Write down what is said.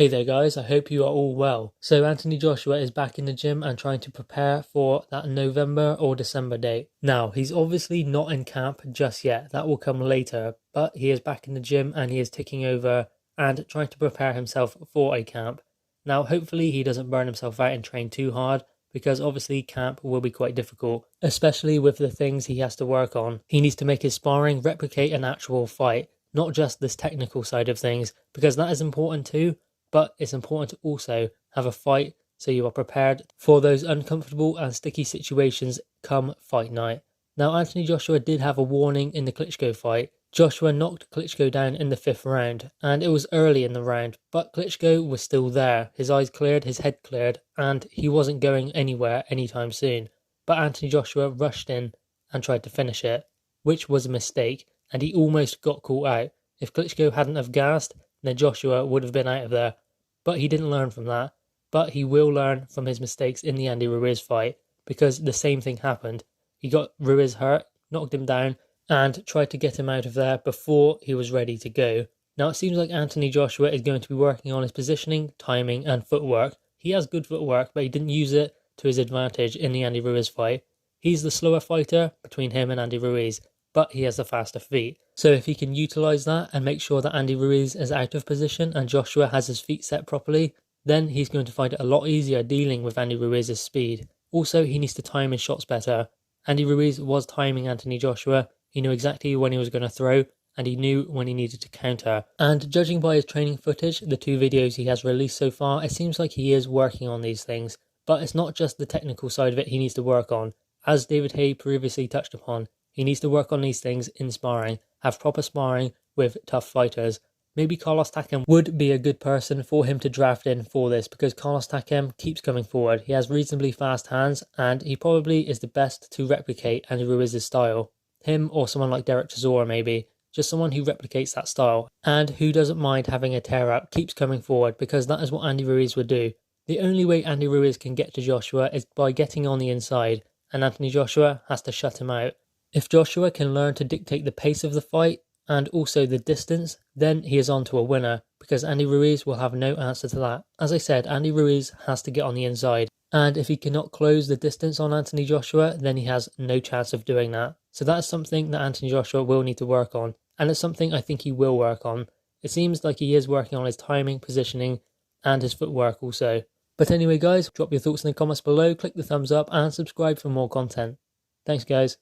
Hey there guys, I hope you are all well. So Anthony Joshua is back in the gym and trying to prepare for that November or December date. Now, he's obviously not in camp just yet, that will come later, but he is back in the gym and he is ticking over and trying to prepare himself for a camp. Now, hopefully he doesn't burn himself out and train too hard, because obviously camp will be quite difficult, especially with the things he has to work on. He needs to make his sparring replicate an actual fight, not just this technical side of things, because that is important too. But it's important to also have a fight so you are prepared for those uncomfortable and sticky situations come fight night. Now, Anthony Joshua did have a warning in the Klitschko fight. Joshua knocked Klitschko down in the 5th round, and it was early in the round, but Klitschko was still there. His eyes cleared, his head cleared, and he wasn't going anywhere anytime soon. But Anthony Joshua rushed in and tried to finish it, which was a mistake, and he almost got caught out. If Klitschko hadn't have gassed, then Joshua would have been out of there. But he didn't learn from that. But he will learn from his mistakes in the Andy Ruiz fight, because the same thing happened. He got Ruiz hurt, knocked him down, and tried to get him out of there before he was ready to go. Now it seems like Anthony Joshua is going to be working on his positioning, timing, and footwork. He has good footwork, but he didn't use it to his advantage in the Andy Ruiz fight. He's the slower fighter between him and Andy Ruiz, but he has the faster feet. So if he can utilise that and make sure that Andy Ruiz is out of position and Joshua has his feet set properly, then he's going to find it a lot easier dealing with Andy Ruiz's speed. Also, he needs to time his shots better. Andy Ruiz was timing Anthony Joshua. He knew exactly when he was going to throw, and he knew when he needed to counter. And judging by his training footage, the 2 videos he has released so far, it seems like he is working on these things. But it's not just the technical side of it he needs to work on. As David Hay previously touched upon, he needs to work on these things in sparring, have proper sparring with tough fighters. Maybe Carlos Takam would be a good person for him to draft in for this, because Carlos Takam keeps coming forward. He has reasonably fast hands, and he probably is the best to replicate Andy Ruiz's style. Him or someone like Derek Chisora maybe, just someone who replicates that style, and who doesn't mind having a tear up, keeps coming forward, because that is what Andy Ruiz would do. The only way Andy Ruiz can get to Joshua is by getting on the inside, and Anthony Joshua has to shut him out. If Joshua can learn to dictate the pace of the fight and also the distance, then he is on to a winner, because Andy Ruiz will have no answer to that. As I said, Andy Ruiz has to get on the inside, and if he cannot close the distance on Anthony Joshua, then he has no chance of doing that. So that is something that Anthony Joshua will need to work on, and it's something I think he will work on. It seems like he is working on his timing, positioning, and his footwork also. But anyway guys, drop your thoughts in the comments below, click the thumbs up, and subscribe for more content. Thanks guys.